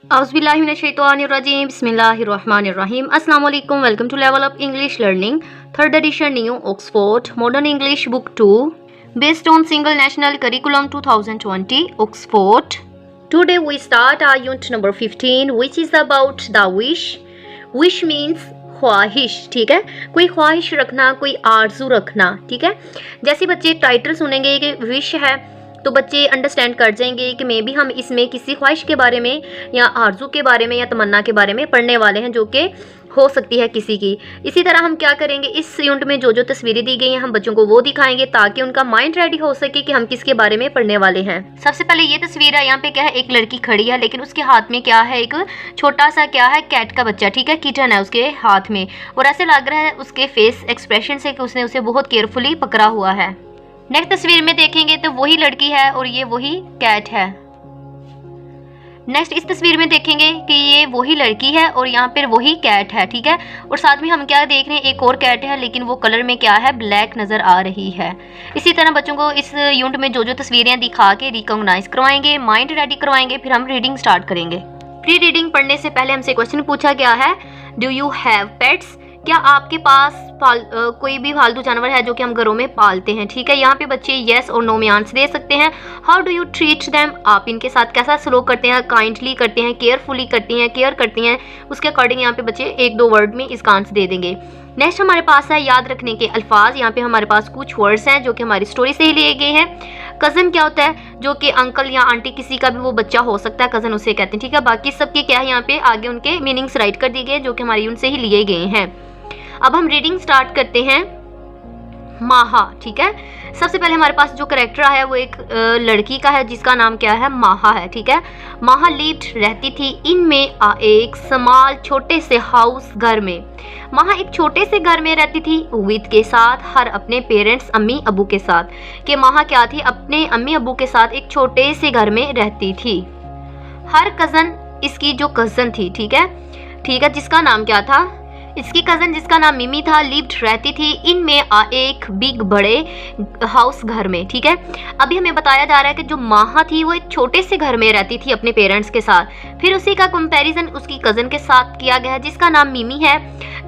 Auzubillahiminash-shaytanir-rajim. Bismillahir-rahmanir-rahim. Assalamu alaikum. Welcome to Level Up English Learning. Third edition, New Oxford Modern English Book 2, based on Single National Curriculum 2020, Oxford. Today we start our unit number 15, which is about the wish. Wish means ख्वाहिश, ठीक है। कोई ख्वाहिश रखना, कोई आरजू रखना, ठीक है। जैसे बच्चे टाइटल सुनेंगे कि विश है तो बच्चे अंडरस्टैंड कर जाएंगे कि मे भी हम इसमें किसी ख्वाहिश के बारे में या आरजू के बारे में या तमन्ना के बारे में पढ़ने वाले हैं, जो कि हो सकती है किसी की। इसी तरह हम क्या करेंगे, इस यूनिट में जो जो तस्वीरें दी गई हैं हम बच्चों को वो दिखाएंगे ताकि उनका माइंड रेडी हो सके कि हम किसके बारे में पढ़ने वाले हैं। सबसे पहले ये तस्वीर है, यहाँ पे क्या है, एक लड़की खड़ी है लेकिन उसके हाथ में क्या है, एक छोटा सा क्या है, कैट का बच्चा, ठीक है, किटन है उसके हाथ में, और ऐसे लग रहा है उसके फेस एक्सप्रेशन से कि उसने उसे बहुत केयरफुली पकड़ा हुआ है। नेक्स्ट तस्वीर में देखेंगे तो वही लड़की है और ये वही कैट है। नेक्स्ट इस तस्वीर में देखेंगे कि ये वही लड़की है और यहाँ पर वही कैट है, ठीक है। और साथ में हम क्या देख रहे हैं, एक और कैट है लेकिन वो कलर में क्या है, ब्लैक नज़र आ रही है। इसी तरह बच्चों को इस यूनिट में जो जो तस्वीरें दिखा के रिकॉग्नाइज करवाएंगे, माइंड रेडी करवाएंगे, फिर हम रीडिंग स्टार्ट करेंगे। प्री रीडिंग पढ़ने से पहले हमसे क्वेश्चन पूछा गया है, डू यू हैव पेट्स? क्या आपके पास कोई भी पालतू जानवर है जो कि हम घरों में पालते हैं, ठीक है। यहाँ पे बच्चे येस और नो में आंसर दे सकते हैं। How do you treat them? आप इनके साथ कैसा सलूक करते हैं, काइंडली करते हैं, केयरफुली करती हैं, केयर करती हैं, उसके अकॉर्डिंग यहाँ पे बच्चे एक दो वर्ड में इसका आंसर दे देंगे। नेक्स्ट हमारे पास है याद रखने के अल्फाज। यहाँ पे हमारे पास कुछ वर्ड्स हैं जो कि हमारी स्टोरी से ही लिए गए हैं। कज़न क्या होता है, जो कि अंकल या आंटी किसी का भी वो बच्चा हो सकता है, कज़न उसे कहते हैं, ठीक है। बाकी सबके क्या है, यहाँ पे आगे उनके मीनिंग्स राइट कर दिए गए जो कि हमारी उनसे ही लिए गए हैं। अब हम रीडिंग स्टार्ट करते हैं। माहा, ठीक है। सबसे पहले हमारे पास जो करेक्टर है वो एक लड़की का है जिसका नाम क्या है, माहा है, ठीक है। माहा लिव्ड रहती थी इनमें एक स्मॉल छोटे से हाउस घर में। माहा एक छोटे से घर में रहती थी विद के साथ, हर अपने पेरेंट्स अम्मी अबू के साथ। कि माहा क्या थी, अपने अम्मी अबू के साथ एक छोटे से घर में रहती थी। हर कज़न, इसकी जो कज़न थी, ठीक है, जिसका नाम क्या था, इसकी कज़न जिसका नाम मिमी था, लिव्ड रहती थी इनमें एक बिग बड़े हाउस घर में, ठीक है। अभी हमें बताया जा रहा है कि जो माहा थी वो एक छोटे से घर में रहती थी अपने पेरेंट्स के साथ। फिर उसी का कंपैरिजन उसकी कज़न के साथ किया गया है जिसका नाम मिमी है,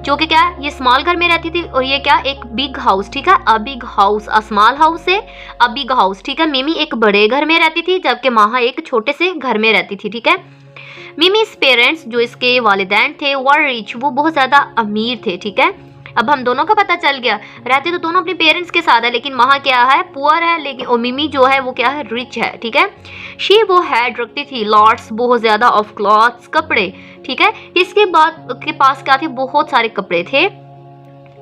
जो कि क्या है, ये स्मॉल घर में रहती थी और ये क्या, एक बिग हाउस, ठीक है। A big house, a small house से अ बिग हाउस, ठीक है। मिमी एक बड़े घर में रहती थी जबकि माहा एक छोटे से घर में रहती थी, ठीक है। मिमी's पेरेंट्स, जो इसके वालिदैन थे, वर रिच, वो बहुत ज़्यादा अमीर थे, ठीक है। अब हम दोनों का पता चल गया, रहते तो दोनों अपने पेरेंट्स के साथ है लेकिन माहा क्या है, पुअर है, लेकिन और मिमी जो है वो क्या है, रिच है, ठीक है। शी वो हैड रखती थी लॉट्स, बहुत ज़्यादा, ऑफ क्लॉथ्स, कपड़े, ठीक है। इसके बाद के पास क्या थे, बहुत सारे कपड़े थे।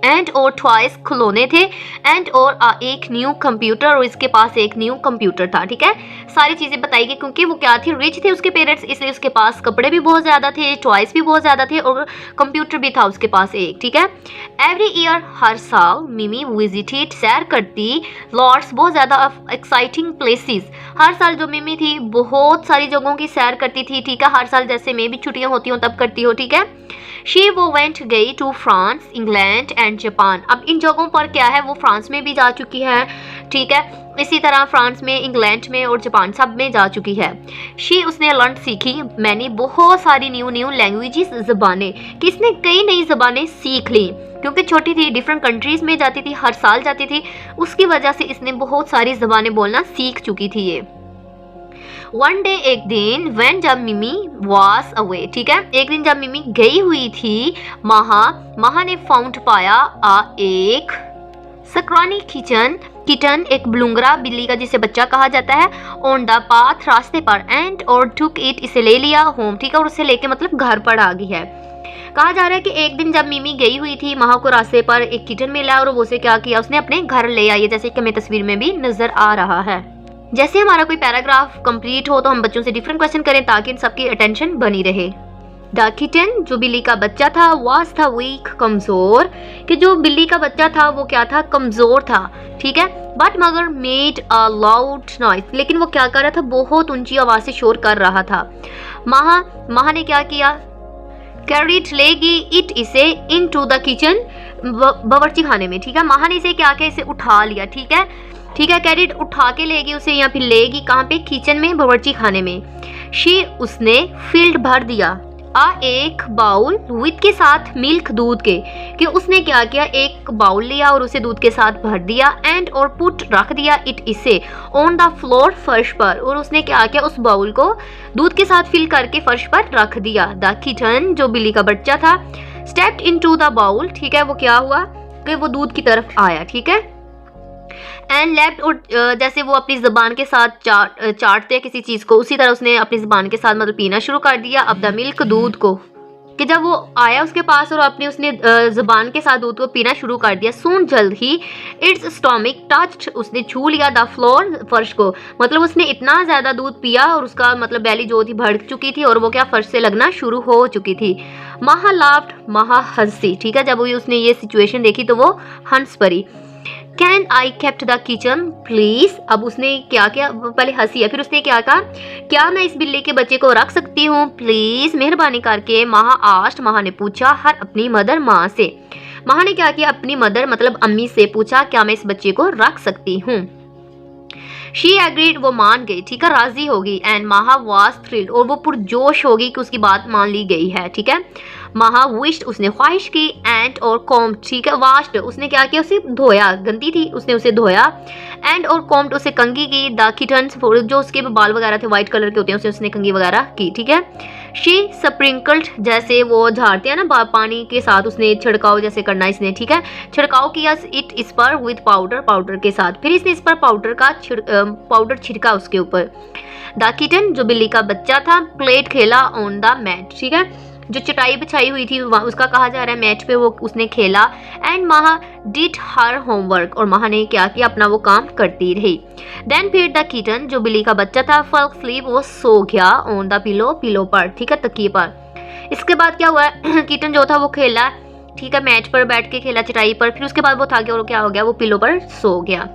एंड और टॉयज, खिलौने थे। एंड और एक न्यू कंप्यूटर, और इसके पास एक न्यू कंप्यूटर था, ठीक है। सारी चीज़ें बताई गई क्योंकि वो क्या थी, रिच थे उसके पेरेंट्स, इसलिए उसके पास कपड़े भी बहुत ज़्यादा थे, टॉयज भी बहुत ज़्यादा थे और कंप्यूटर भी था उसके पास एक, ठीक है। एवरी ईयर, हर साल, मिमी विजिटेड, सैर करती, लॉट्स, बहुत ज़्यादा एक्साइटिंग प्लेसेस। हर साल जो मिमी थी बहुत सारी जगहों की सैर करती थी, ठीक है। हर साल जैसे मैं भी छुट्टियाँ होती हूँ तब करती हो, ठीक है। शी वो वेंट गई to France, England and Japan. अब इन जगहों पर क्या है, वो फ्रांस में भी जा चुकी है, ठीक है। इसी तरह फ्रांस में, इंग्लैंड में और जापान सब में जा चुकी है। शी उसने लर्न सीखी, मैंने बहुत सारी न्यू लैंग्वेजेस, ज़बानें, कि इसने कई नई ज़बानें सीख ली क्योंकि छोटी थी, डिफरेंट कंट्रीज़ में जाती थी, हर साल जाती थी, उसकी वजह से इसने बहुत सारी ज़बानें बोलना सीख चुकी थी ये। वन डे, एक दिन, व्हेन, जब मिमी वॉज अवे, ठीक है, एक दिन जब मिमी गई हुई थी, माहा ने फाउंड पाया एक सक्रानी किटन, एक ब्लूंगरा बिल्ली का जिसे बच्चा कहा जाता है, ऑन द पाथ, रास्ते पर, एंड और टुक इट, इसे ले लिया, होम, ठीक है, और उसे लेके मतलब घर पर आ गई है। कहा जा रहा है कि एक दिन जब मिमी गई हुई थी, माहा को रास्ते पर एक किटन मिला और वो उसे क्या किया, उसने अपने घर ले आई, जैसे कि हमें तस्वीर में भी नजर आ रहा है। जैसे हमारा कोई पैराग्राफ कंप्लीट हो तो हम बच्चों से डिफरेंट क्वेश्चन करें ताकि इन सबकी अटेंशन बनी रहे। द किटन, जो बिल्ली का बच्चा था, वाज था वीक, कमजोर, कि जो बिल्ली का बच्चा था वो क्या था, कमजोर था, ठीक है। बट मगर मेड अ लाउड नॉइज, लेकिन वो क्या कर रहा था, बहुत ऊंची आवाज से शोर कर रहा था। माहा ने क्या किया, कैरीड, लेगी इट, इसे, इनटू द किचन, बावर्ची खाने में, ठीक है। माहा ने इसे क्या किया, इसे उठा लिया, ठीक है। ठीक है। कैरिड उठा के लेगी उसे या फिर लेगी कहाँ पे, किचन में, बावर्ची खाने में। शी उसने फील्ड भर दिया एक बाउल विथ के साथ मिल्क दूध के, कि उसने क्या किया, एक बाउल लिया और उसे दूध के साथ भर दिया एंड और पुट रख दिया इट इसे ऑन द फ्लोर फर्श पर, और उसने क्या किया, उस बाउल को दूध के साथ फिल करके फर्श पर रख दिया। द किटन जो बिल्ली का बच्चा था स्टेप्ड इनटू द बाउल, ठीक है, वो क्या हुआ कि वो दूध की तरफ आया, ठीक है, एंड लेफ्ट, और जैसे वो अपनी ज़बान के साथ चाटते हैं किसी चीज़ को, उसी तरह उसने अपनी ज़बान के साथ मतलब पीना शुरू कर दिया। अब द मिल्क दूध को, कि जब वो आया उसके पास और अपनी उसने ज़बान के साथ दूध को पीना शुरू कर दिया, सून जल्द ही इट्स स्टोमिक टच्ड, उसने छू लिया द फ्लोर फर्श को, मतलब उसने इतना ज़्यादा दूध पिया और उसका मतलब बैली जो थी भड़ चुकी थी और वो क्या फर्श से लगना शुरू हो चुकी थी। महा लाफ्ड, महा हंसी, ठीक है, जब उसने ये सिचुएशन देखी तो वो हंस पड़ी। Can I kept the kitchen please, अब उसने क्या किया, पहले हंसी है, फिर उसने क्या कहा, क्या मैं इस बिल्ली के बच्चे को रख सकती हूँ प्लीज, मेहरबानी करके। महा आस्ट, महा ने पूछा, हर अपनी मदर, माँ से। महा ने क्या किया, अपनी मदर मतलब अम्मी से पूछा, क्या मैं इस बच्चे को रख सकती हूँ। शी एग्रीड, वो मान गई, ठीक है, राजी होगी। एंड महा वाज थ्रिल्ड, और वो पुरजोश होगी कि उसकी बात मान ली गई है, ठीक है। महा विश्ड, उसने ख्वाहिश की। एंड और कॉम्ड, ठीक है, वाश्ड, उसने क्या किया, उसे धोया, गंदी थी उसने उसे धोया। एंड और कॉम्ड, उसे कंघी की। द किटन्स, जो उसके बाल वगैरह थे व्हाइट कलर के होते हैं, उसने कंघी वगैरह की, ठीक है। शी स्प्रिंकल्ड, जैसे वो झाड़ते हैं ना पानी के साथ, उसने छिड़काव जैसे करना इसने, ठीक है, छिड़काव किया इट इस पर विद पाउडर, पाउडर के साथ, फिर इसने इस पर पाउडर छिड़का उसके ऊपर। द किटन जो बिल्ली का बच्चा था प्लेड, खेला ऑन द मैट, ठीक है, जो चटाई बिछाई हुई थी उसका कहा जा रहा है मैट पे, वो उसने खेला। एंड महा डिड हर होमवर्क, और महा ने क्या किया, अपना वो काम करती रही। देन फिर द किटन जो बिल्ली का बच्चा था फॉल स्लीप, वो सो गया ऑन द पिलो, पिलो पर, ठीक है, तकिए पर। इसके बाद क्या हुआ, किटन जो था वो खेला, ठीक है, मैट पर बैठ के खेला चटाई पर, फिर उसके बाद वो था कि वो क्या हो गया, वो पिलो पर सो गया।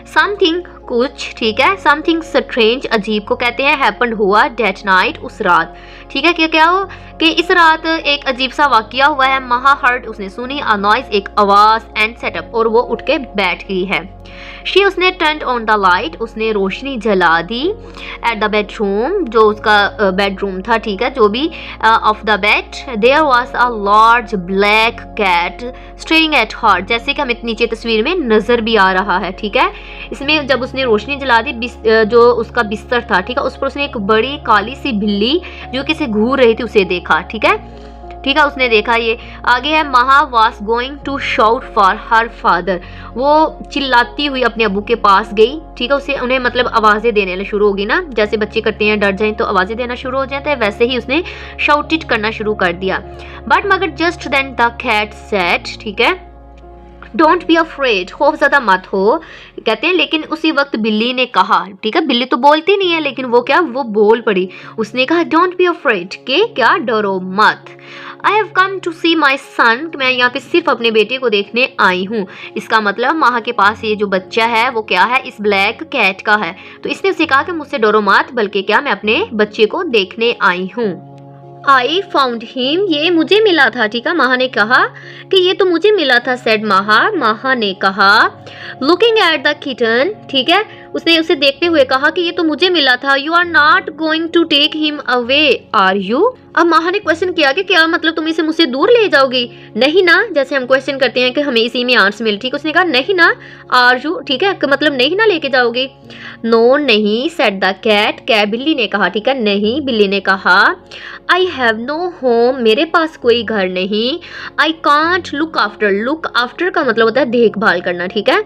समथिंग, कुछ, ठीक है, समथिंग स्ट्रेंज, अजीब को कहते हैं, हैपेंड, हुआ, डेट नाइट, उस रात, ठीक है, क्या हो कि इस रात एक अजीब सा वाकया हुआ है। महा हर्ड, उसने सुनी, अ नॉइज, एक आवाज, एंड सेटअप, और वो उठ के बैठ गई है। शी, उसने टर्न ऑन द लाइट, उसने रोशनी जला दी। एट द बेडरूम, जो उसका बेडरूम था, ठीक है, जो भी off the bed, there was a large black cat staring at her, जैसे कि हमें नीचे तस्वीर में नजर भी आ रहा है, ठीक है। इसमें जब उसने रोशनी जला दी, जो उसका बिस्तर था, ठीक है, उस पर उसने एक बड़ी काली सी बिल्ली जो कि से घूर रही थी उसे देखा, ठीक है, ठीक है, उसने देखा। ये आगे है, Maha was going to shout for her father, वो चिल्लाती हुई अपने अबू के पास गई, ठीक है, उसे उन्हें मतलब आवाज़ें देने शुरू होगी ना, जैसे बच्चे करते हैं, डर जाएं तो आवाज़ें देना शुरू हो जाता है, वैसे ही उसने शाउटेड करना शुरू कर दिया। बट मगर just then the cat said, ठीक है, डोंट बी अफ्रेड, खौफ ज़्यादा मत हो, कहते हैं, लेकिन उसी वक्त बिल्ली ने कहा, ठीक है, बिल्ली तो बोलती नहीं है लेकिन वो क्या, वो बोल पड़ी, उसने कहा डोंट बी अफ्रेड, के क्या, डरो मत। आई हैव कम टू सी माई सन, मैं यहाँ पे सिर्फ अपने बेटे को देखने आई हूँ। इसका मतलब महा के पास ये जो बच्चा है वो क्या है, इस ब्लैक कैट का है, तो इसने उसे कहा कि मुझसे डरो मत, बल्कि क्या, मैं अपने बच्चे को देखने आई हूँ। आई फाउंड हिम, ये मुझे मिला था, ठीक है, महा ने कहा कि ये तो मुझे मिला था, सेड महा, महा ने कहा। लुकिंग एट द किटन, ठीक है, उसने उसे देखते हुए कहा कि ये तो मुझे मिला था। You are not going to take him away are you, अब महा ने क्वेश्चन किया कि क्या मतलब तुम इसे मुझसे दूर ले जाओगी, नहीं ना, जैसे हम क्वेश्चन करते हैं कि हमें इसी में आंसर मिले, ठीक, उसने कहा नहीं ना, आर यू, ठीक है, मतलब नहीं ना लेके जाओगी। नो नहीं, सेड द कैट, क्या बिल्ली ने कहा, ठीक है, नहीं, बिल्ली ने कहा। आई हैव नो होम, मेरे पास कोई घर नहीं। I can't look after, look after का मतलब होता है देखभाल करना, ठीक है,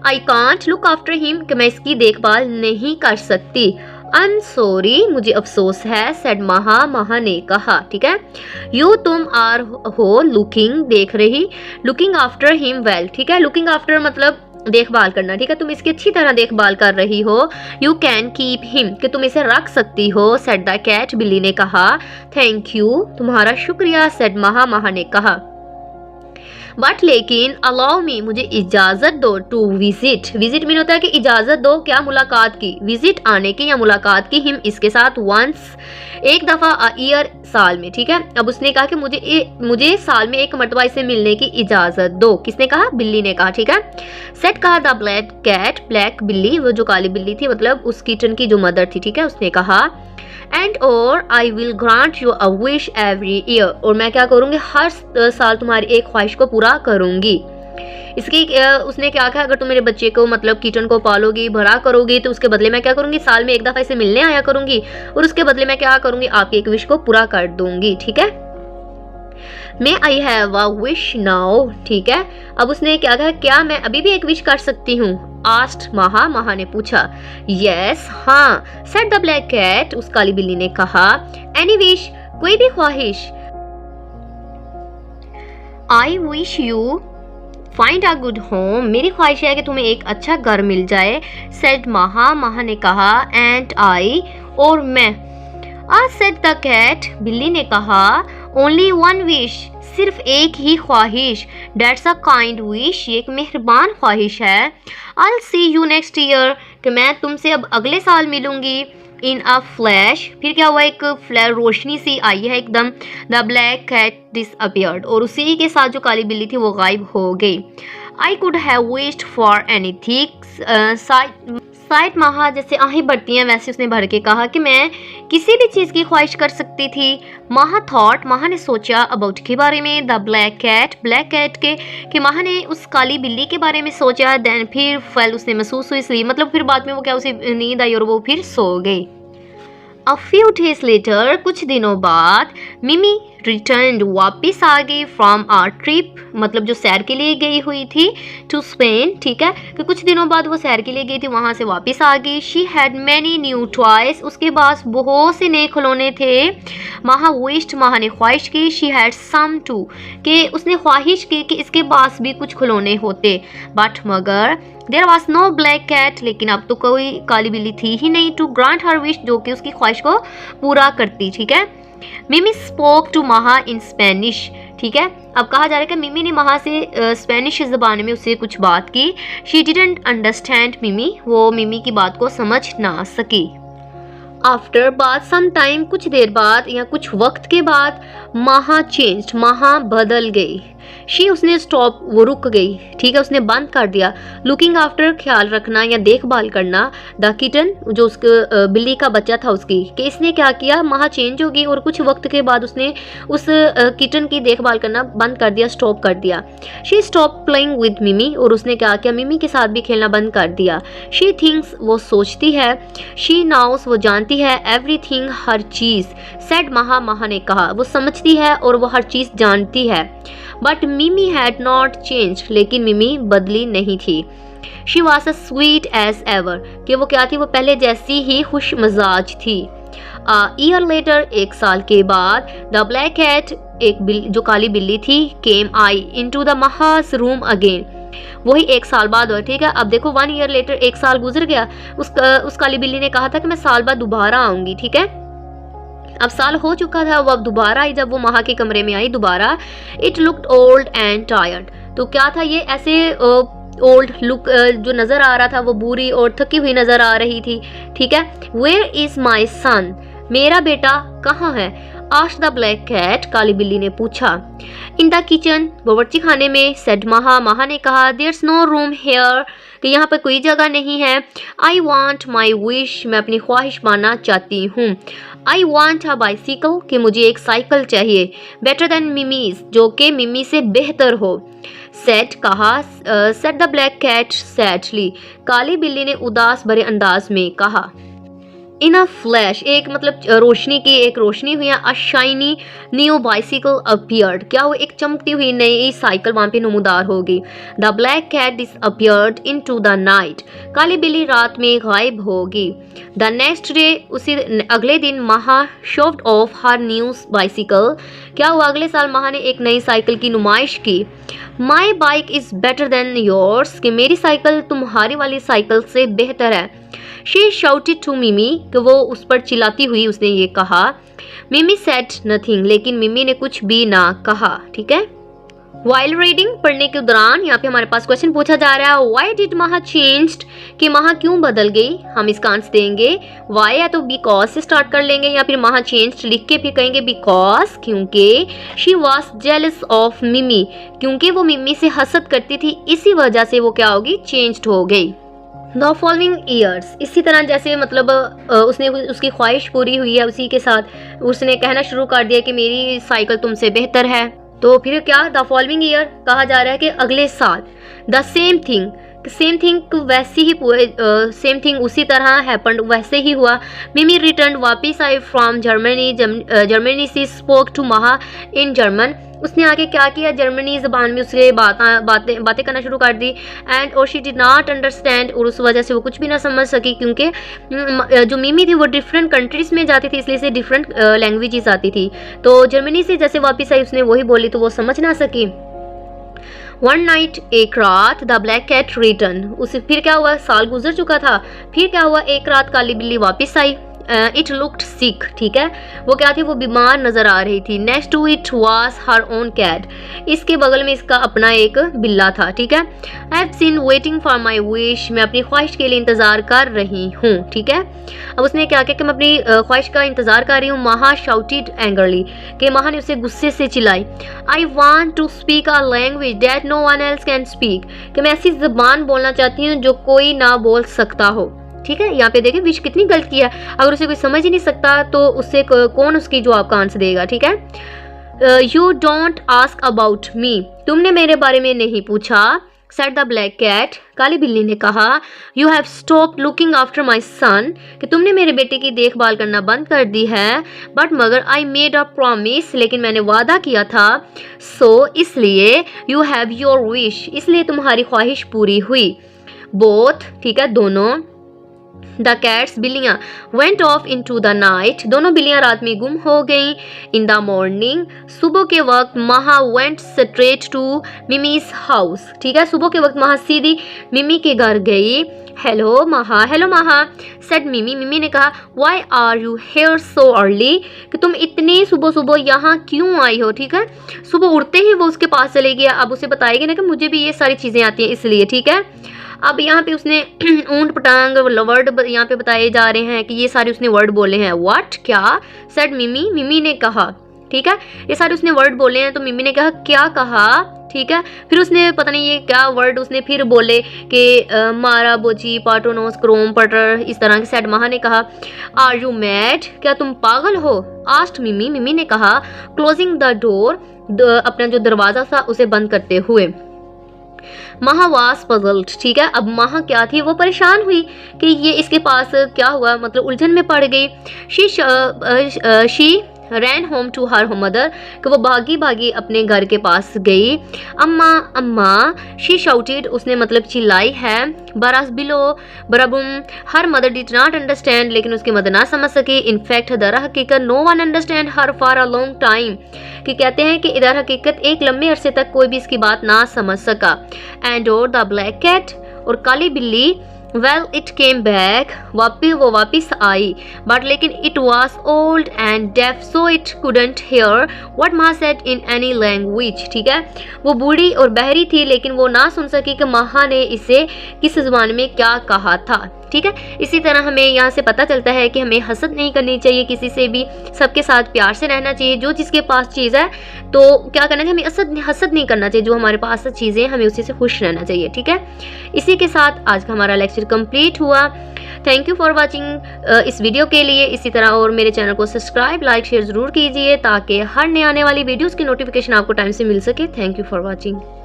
I can't look after him, कि मैं इसकी देखभाल नहीं कर सकती। आई एम सॉरी, मुझे अफसोस है, सेड महा, महा ने कहा, ठीक है। यू, तुम आर हो, लुकिंग, देख रही, लुकिंग आफ्टर हिम वेल, ठीक है, लुकिंग आफ्टर मतलब देखभाल करना, ठीक है, तुम इसकी अच्छी तरह देखभाल कर रही हो। यू कैन कीप हिम, कि तुम इसे रख सकती हो, सेड द कैट, बिल्ली ने कहा। थैंक यू, तुम्हारा शुक्रिया, सेड महा, महा ने कहा। बट लेकिन अलाउ मी, मुझे इजाज़त दो, टू विजिट, विजिट मीन होता है कि इजाज़त दो, क्या मुलाकात की, विजिट आने की या मुलाकात की, हिम इसके साथ, वंस एक दफ़ा, अ ईयर साल में, ठीक है। अब उसने कहा कि मुझे साल में एक मरतबा इससे मिलने की इजाज़त दो। किसने कहा? बिल्ली ने कहा, ठीक है। सेट कहा द ब्लैक कैट, ब्लैक बिल्ली, वो जो काली बिल्ली थी, मतलब उस किटन की जो मदर थी, ठीक है, उसने कहा एंड और I will grant you a wish every year, और मैं क्या करूँगी, हर साल तुम्हारी एक ख्वाहिश को पूरा करूँगी। इसकी उसने क्या कहा, अगर तुम मेरे बच्चे को मतलब किटन को पालोगी, भरा करोगी, तो उसके बदले मैं क्या करूँगी, साल में एक दफ़ा इसे मिलने आया करूँगी, और उसके बदले मैं क्या करूँगी, आपकी एक विश को पूरा कर दूँगी, ठीक है। May I have a wish now, ठीक है। अब उसने क्या कहा, क्या मैं अभी भी एक विश कर सकती हूँ, आस्क्ड महा, महा ने पूछा। यस, हाँ, सेड द ब्लैक कैट, उस काली बिल्ली ने कहा। एनी विश, कोई भी ख्वाहिश। I wish you find a good home, मेरी ख्वाहिश है कि तुम्हें एक अच्छा घर मिल जाए, सेड महा, महा ने कहा। एंड आई, और मैं, सेड द कैट, बिल्ली ने कहा। ओनली वन विश, सिर्फ एक ही ख्वाहिश, डेट्स अ काइंड विश, ये एक मेहरबान ख्वाहिश है। आई सी यू नेक्स्ट ईयर, कि मैं तुमसे अब अगले साल मिलूंगी। इन अ फ्लैश, फिर क्या हुआ, एक फ्लैश रोशनी सी आई है एकदम। द ब्लैक कैट डिसअपियर्ड, और उसी के साथ जो काली बिल्ली थी वो गायब हो गई। I could have wished for anything, side महा, जैसे आहें बढ़ती हैं वैसे उसने भर के कहा कि मैं किसी भी चीज़ की ख्वाहिश कर सकती थी। महा थॉट, महा ने सोचा, अबाउट के बारे में, the black cat, black cat के, कि महा ने उस काली बिल्ली के बारे में सोचा। देन फिर फेल, उसने महसूस हुई स्लीप, मतलब फिर बाद में वो क्या, उसे नींद आई और वो फिर सो गई। A few days later, कुछ दिनों बाद, मिमी रिटर्न, वापस आ गई फ्रॉम आर ट्रिप, मतलब जो सैर के लिए गई हुई थी, टू स्पेन, ठीक है, कि कुछ दिनों बाद वो सैर के लिए गई थी, वहाँ से वापस आ गई। She had many new toys, उसके पास बहुत से नए खिलौने थे। महा विश्ड, महा ने ख्वाहिश की। शी हैड सम टू, कि उसने ख्वाहिश की कि इसके पास भी कुछ खिलौने होते। बट मगर there was no black cat, लेकिन अब तो कोई काली बिल्ली थी ही नहीं, टू ग्रांट हर विश, जो कि उसकी ख्वाहिश को पूरा करती, ठीक है। मिमी spoke to Maha in Spanish, ठीक है। अब कहा जा रहा है कि मिमी ने महा से स्पेनिश ज़बान में उससे कुछ बात की। शी डिडंट अंडरस्टैंड मिमी, वो मिमी की बात को समझ ना सकी। आफ्टर बाद सम टाइम, कुछ देर बाद या कुछ वक्त के बाद, महा चेंज्ड, महा बदल गई। शी, उसने स्टॉप, वो रुक गई, ठीक है, उसने बंद कर दिया। लुकिंग आफ्टर, ख्याल रखना या देखभाल करना। द किटन, जो उसके बिल्ली का बच्चा था उसकी, कि इसने क्या किया, महा चेंज हो गई और कुछ वक्त के बाद उसने उस किटन की देखभाल करना बंद कर दिया, स्टॉप कर दिया। शी स्टॉप प्लेइंग विद मिमी, और उसने क्या किया, मिमी के साथ भी खेलना बंद कर दिया। शी थिंक्स, वो सोचती है। शी नाउस, वो जानती है। एवरीथिंग, हर चीज़। सेड महा, महा ने कहा, वो समझती है और वो हर चीज़ जानती है। बट मिमी हैड नॉट चेंज, लेकिन मिमी बदली नहीं थी। She was a sweet as ever, कि वो क्या थी, वो पहले जैसी ही खुश मिजाज थी। ईयर लेटर, एक साल के बाद, द ब्लैक कैट, एक जो काली बिल्ली थी, came I into the Maha's room again, वही एक साल बाद हुआ, ठीक है। अब देखो 1 ईयर लेटर, एक साल गुजर गया। उस काली बिल्ली ने कहा था कि मैं साल बाद दोबारा आऊंगी, ठीक है। अब साल हो चुका था, वो अब दोबारा आई, जब वो महा के कमरे में आई दोबारा। It looked old and tired, तो क्या था, ये ऐसे ओल्ड लुक जो नज़र आ रहा था, वो बुरी और थकी हुई नज़र आ रही थी, ठीक है। वेयर इज़ माई सन, मेरा बेटा कहाँ है। आस्क्ड द ब्लैक कैट, काली बिल्ली ने पूछा। इन द किचन, बावर्ची खाने में। सेड महा, महा ने कहा। देयर्स नो रूम हेयर, कि यहाँ पर कोई जगह नहीं है। आई वॉन्ट माई विश, मैं अपनी ख्वाहिश मानना चाहती हूँ। आई वॉन्ट अ बाइसिकल, कि मुझे एक साइकिल चाहिए। बेटर देन मिमीज, जो कि मिमी से बेहतर हो। सेड, कहा। Said the black cat sadly, काली बिल्ली ने उदास भरे अंदाज में कहा। इन अ फ्लैश, एक मतलब रोशनी की एक रोशनी हुई, अ शाइनी न्यू बाइसिकल अपीयर्ड, क्या वो एक चमकती हुई नई साइकिल वहां पे नमूदार होगी। The black cat disappeared into the night, काली बिल्ली रात में गायब होगी। द नेक्स्ट डे, उसी अगले दिन, महा शोव्ड ऑफ हर न्यू बाइसिकल, क्या हुआ, अगले साल महा ने एक नई साइकिल की नुमाइश की। My bike is better than yours, कि मेरी साइकिल तुम्हारी वाली साइकिल से बेहतर है। शी शाउटेड टू मिमी, कि वो उस पर चिल्लाती हुई उसने ये कहा। मिमी सेड नथिंग, लेकिन मिमी ने कुछ भी ना कहा, ठीक है। वाइल रीडिंग, पढ़ने के दौरान यहाँ पे हमारे पास क्वेश्चन पूछा जा रहा है व्हाई डिड महा चेंज्ड, कि महा क्यों बदल गई। हम इसका आंसर देंगे व्हाई या तो बिकॉज से स्टार्ट कर लेंगे या फिर महा चेंज्ड लिख के फिर कहेंगे बिकॉज, क्योंकि शी वॉज जेलस ऑफ मिमी, क्योंकि वो मिमी से हसद करती थी, इसी वजह से वो क्या होगी, चेंज्ड हो गई। द फॉलोइंग ईयर्स, इसी तरह जैसे मतलब उसने उसकी ख्वाहिश पूरी हुई है, उसी के साथ उसने कहना शुरू कर दिया कि मेरी साइकिल तुमसे बेहतर है, तो फिर क्या द फॉलोइंग ईयर कहा जा रहा है कि अगले साल। द सेम थिंग वैसे ही सेम थिंग उसी तरह हैपेंड, वैसे ही हुआ। मिमी रिटर्न, वापिस आई from Germany she spoke to Maha in German, उसने आगे क्या किया, जर्मनी ज़बान में उससे बातें करना शुरू कर दी। एंड और शी डिड नॉट अंडरस्टैंड, और उस वजह से वो कुछ भी ना समझ सकी, क्योंकि जो मिमी थी वो डिफरेंट कंट्रीज़ में जाती थी, इसलिए से डिफरेंट लैंग्वेजेस आती थी। तो जर्मनी से जैसे वापस आई उसने वही बोली तो वो समझ ना सकी। वन नाइट, एक रात, द ब्लैक कैट रिटर्न, उसे फिर क्या हुआ, साल गुजर चुका था, फिर क्या हुआ, एक रात काली बिल्ली वापस आई। इट लुक्ड सिक, ठीक है, वो क्या थी, वो बीमार नजर आ रही थी। Next to it was her own cat, इसके बगल में इसका अपना एक बिल्ला था, ठीक है। I have seen waiting for my wish, मैं अपनी ख्वाहिश के लिए इंतजार कर रही हूँ, ठीक है। अब उसने क्या किया कि मैं अपनी ख्वाहिश का इंतजार कर रही हूँ। महा शाउटेड एंग्रली, कि महा ने उसे गुस्से से चिल्लाई। I want to speak a language that no one else can speak, कि मैं ऐसी ज़बान बोलना चाहती हूँ जो कोई ना बोल सकता हो, ठीक है। यहाँ पे देखिए विश कितनी गलत किया, अगर उसे कोई समझ ही नहीं सकता तो उससे कौन उसकी जवाब का आंसर देगा, ठीक है। You don't ask about me, तुमने मेरे बारे में नहीं पूछा। सेड द ब्लैक कैट, काली बिल्ली ने कहा। You have stopped looking after my son, कि तुमने मेरे बेटे की देखभाल करना बंद कर दी है। बट मगर आई मेड अ प्रॉमिस, लेकिन मैंने वादा किया था। सो इसलिए यू हैव योर विश, इसलिए तुम्हारी ख्वाहिश पूरी हुई। बोथ, ठीक है, दोनों। द कैट्स, बिल्लियाँ, went off into the night, दोनों बिल्लियाँ रात में गुम हो गईं। इन द मॉर्निंग, सुबह के वक्त, महा वेंट स्ट्रेट टू मिमीज हाउस, ठीक है, सुबह के वक्त महा सीधी मिमी के घर गई। हेलो महा, सेड मिमी, मिमी ने कहा। Why are you here so early, कि तुम इतनी सुबह सुबह यहाँ क्यों आई हो, ठीक है। सुबह उठते ही वो उसके पास चले गया। अब उसे बताएगी ना कि मुझे भी ये सारी चीज़ें आती हैं इसलिए, ठीक है। अब यहाँ पे उसने ऊंट पटांग वर्ड यहाँ पे बताए जा रहे हैं कि ये सारे उसने वर्ड बोले हैं। व्हाट, क्या, सेड मिमी, मिमी ने कहा, ठीक है, ये सारे उसने वर्ड बोले हैं। तो मिमी ने कहा, क्या कहा, ठीक है। फिर उसने पता नहीं ये क्या वर्ड उसने फिर बोले कि मारा, बोची, पाटोनोस, क्रोम, पटर, इस तरह के। सेड महा ने कहा। आर यू मैड, क्या तुम पागल हो। आस्ट मिमी, मिमी ने कहा। क्लोजिंग द डोर, अपना जो दरवाजा था उसे बंद करते हुए। महा वाज पजल्ड, ठीक है। अब महा क्या थी, वो परेशान हुई कि ये इसके पास क्या हुआ, मतलब उलझन में पड़ गई। She ran home to her mother, कि वो भागी भागी अपने घर के पास गई। अम्मा अम्मा, शी शाउटेड, उसने मतलब चिल्लाई है। बरास बिलो बराबुम, her mother did not understand, लेकिन उसकी मदर ना समझ सकी। इनफैक्ट दर हकीकत no one understand her for a long time, कि कहते हैं कि इधर हकीकत एक लंबे अरसे तक कोई भी इसकी बात ना समझ सका। एंड और द ब्लैक कैट, और काली बिल्ली, वेल इट केम बैक, वो वापिस आई। बट लेकिन it was old and deaf, so it couldn't hear what Maha said in any language, ठीक है। वो बूढ़ी और बहरी थी, लेकिन वो ना सुन सकी कि महा ने इसे किस ज़बान में क्या कहा था, ठीक है। इसी तरह हमें यहाँ से पता चलता है कि हमें हसद नहीं करनी चाहिए किसी से भी, सबके साथ प्यार से रहना चाहिए। जो जिसके पास चीज़ है तो क्या करना चाहिए, हमें हसद नहीं करना चाहिए। जो हमारे पास चीज़ें हमें उसी से खुश रहना चाहिए, ठीक है। इसी के साथ आज का हमारा लेक्चर कंप्लीट हुआ। थैंक यू फॉर वाचिंग इस वीडियो के लिए। इसी तरह और मेरे चैनल को सब्सक्राइब, लाइक, शेयर ज़रूर कीजिए ताकि हर नए आने वाली वीडियोज़ की नोटिफिकेशन आपको टाइम से मिल सके। Thank you for watching.